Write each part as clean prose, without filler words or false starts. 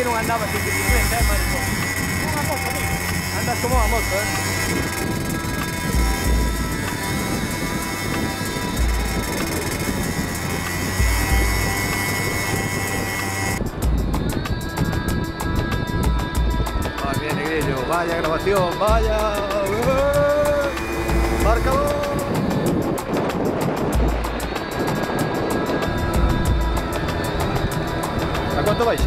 que non andabas en bicicleta, maricón. Unha moto, amigo. Andas como unha moto, Bien, Negrillo, vaya grabación, vaya. Marcador. ¿A cuánto vais?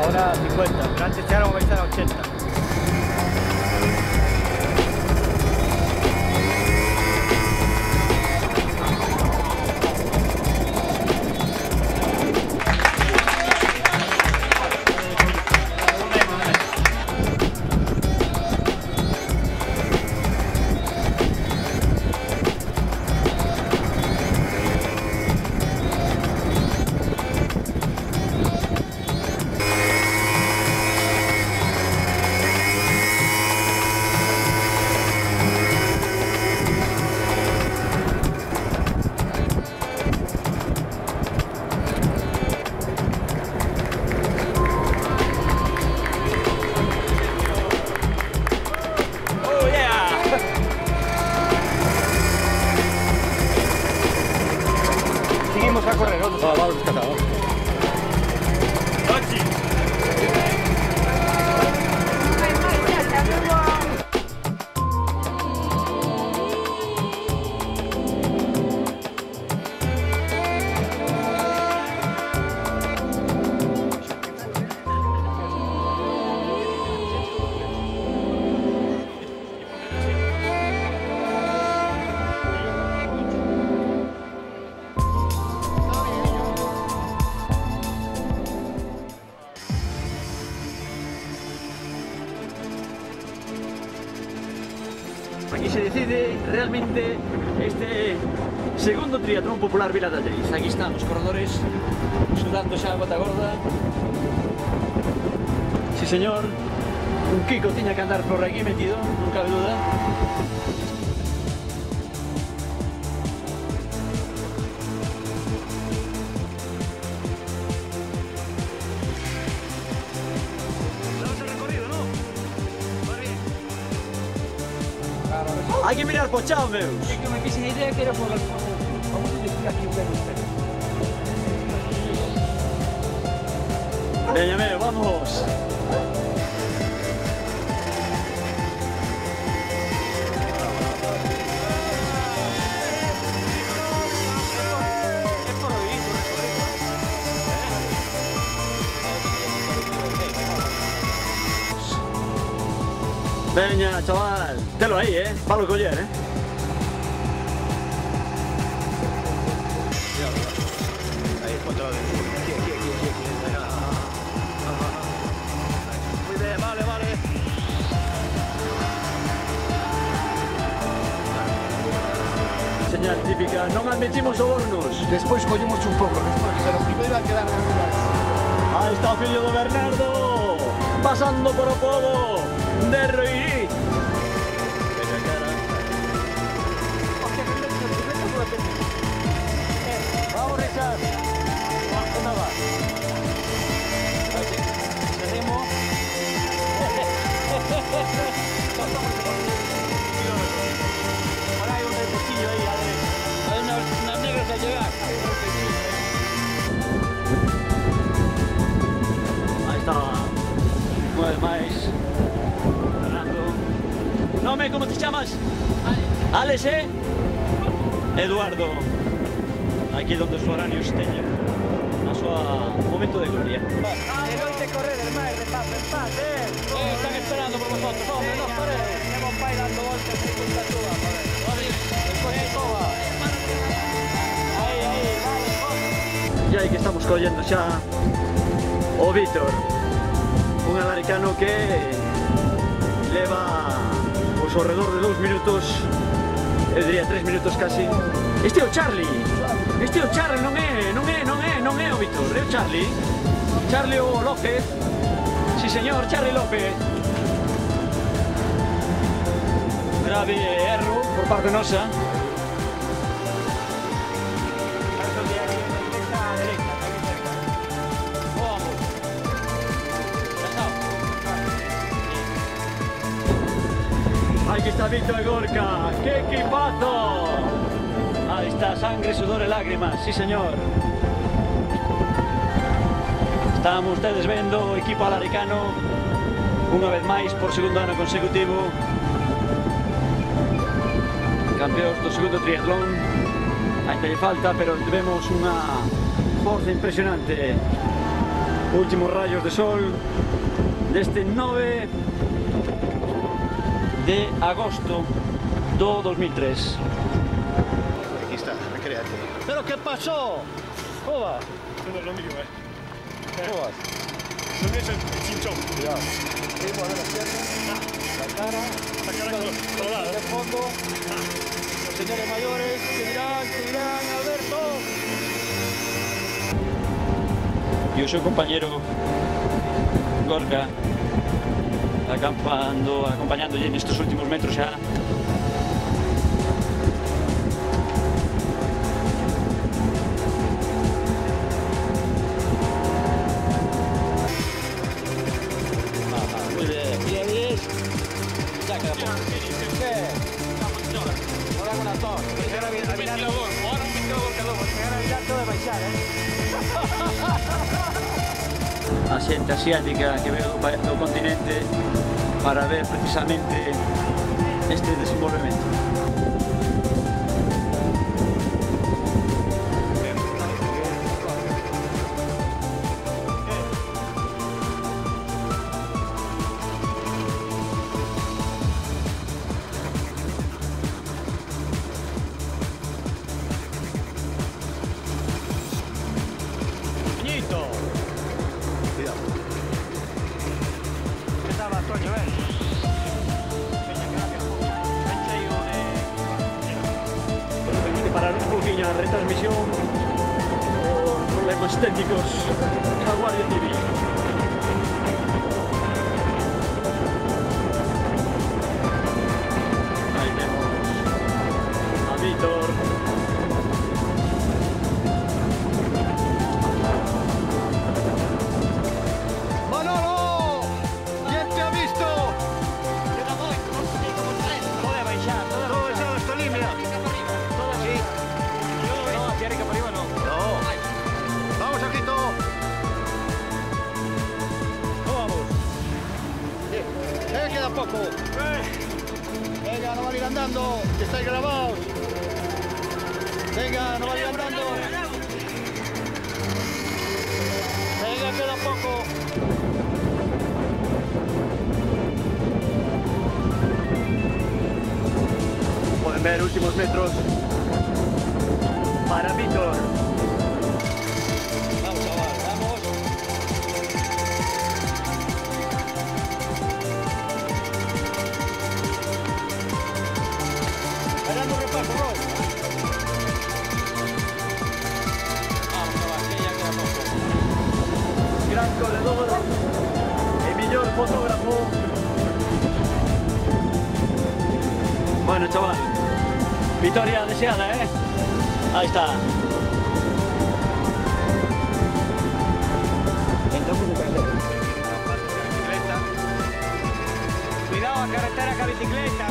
Ahora 50, pero antes chegaron a baixar a 80. Seguimos a correr, ¿no? Vamos descansados. Aquí se decide realmente este segundo triatlón popular Vila de Allariz. Aquí están os corredores sudando xa a gota gorda. Sí, señor. Un Kiko tiña que andar por aquí metido, non cabe duda. Hai que mirar po chao, meus. É que me fixen a idea que era por vamos a decir aquí un pedo. Veña, meu, vamos. Veña, chaval, telo aí, palo coller, Ahí es contra aquí. Muy bien, vale. Señal típica, non admitimos sobornos. Despois collemos un pouco, despois que será o primeiro a quedar en lugar. Ahí está o fillo do Bernardo, pasando por o pobo de Roirí. Vamos, Richard. ¿Dónde vas? Seguimos. Ahora hay un repechillo ahí, a ver. Hay unas negras a llegar. Ahí está, unha vez máis, Fernando. Nome, como te chamas? Alex, Eduardo. Aquí donde os foráneos teñen a súa momento de gloria. De noite correr, hermano, de paz en paz, Están esperando por vosotros, hombre, no paréis. Tenemos pai dando voltas en contra túa, joder. Despois de toda. Aí, vale, E aí que estamos collendo xa o Víctor, un alaricano que leva pois ao redor de 2 minutos, eu diría 3 minutos casi. Este é o Charlie, non é o Víctor, é o Charlie o López, si señor, Charlie López. Grave erro por parte nosa. Aquí está Víctor Gorka. ¡Qué equipazo! Ahí está, sangre, sudor e lágrimas, sí señor. Están ustedes vendo o equipo alaricano unha vez máis por segundo ano consecutivo, campeóns do segundo triatlón. Ainda lle falta, pero vemos unha forza impresionante. Últimos rayos de sol deste 9 de agosto do 2003. Aquí está, recréate. ¿Pero qué pasó? ¿Cómo va? Lo mío, ¿Cómo vas? Lo mío es el chinchón. Cuidado. Sí, mueve las piernas, la cara, colorada. el fondo. Los señores mayores, te dirán, Alberto. E o seu compañero Gorka acompañándolle nestes últimos metros xa. Muy bien, bien. Ya queda poco. ¿Qué? Ahora con la tos. Ahora un ventilador calor. Ahora mirar todo de baixar, A xente asiática que veo do continente para ver precisamente este desenvolvemento. Peñito. Cuidado. ¿Qué tal, Antonio? Tengo que parar un poquinho a retransmisión por problemas técnicos da Guardia Civil. Aí temos a Víctor. ¡Manolo! ¿Quién te ha visto? Todo de baixar, todo de baixar esta línea. Todo así. No, hacia arriba para arriba no. No. Vamos, Ajito. ¿Cómo vamos? Queda poco. Venga, no van a ir andando, que estáis grabados. Venga, no van a ir andando. Venga, queda poco. Pueden ver últimos metros para Víctor. Vamos, chaval, vamos. Ganando repaso, Roy. Vamos, chaval, que ya queda poco. Gran corredor e mellor fotógrafo. Bueno, chaval, victoria deseada, ¿eh? Ahí está. Cuidado a carretera con bicicleta.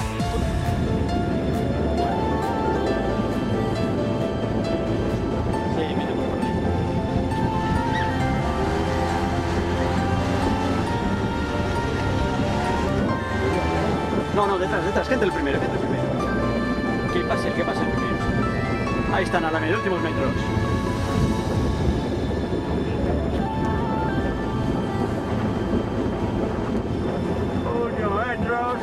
Sí, mira por ahí. No, detrás, gente el primero. Que pase el primero. Ahí están a la media, últimos metros. Últimos metros.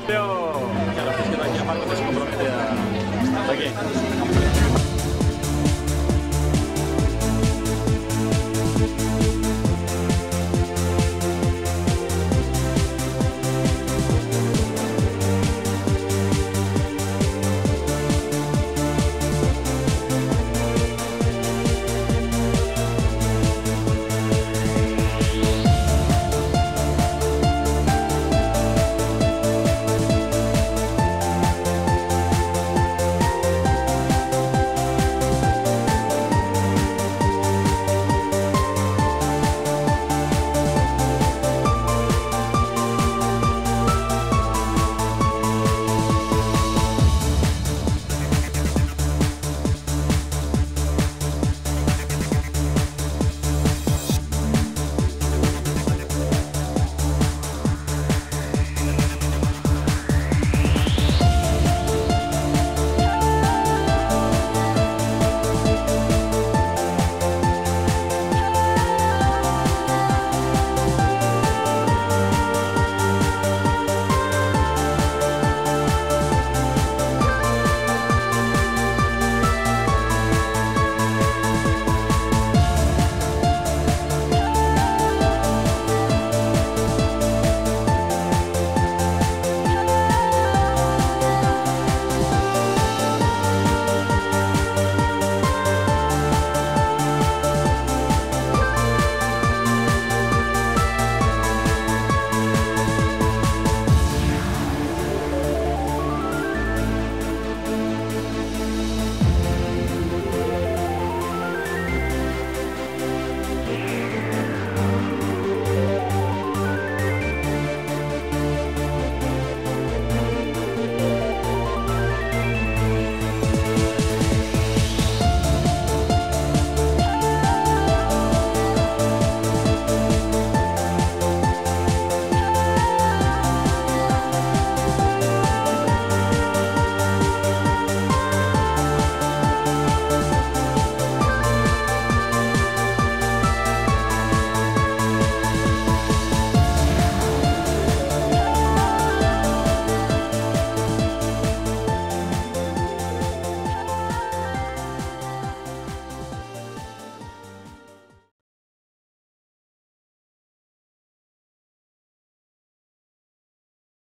Pero... Ya la gente va a llamar porque se compromete a... ¿A qué?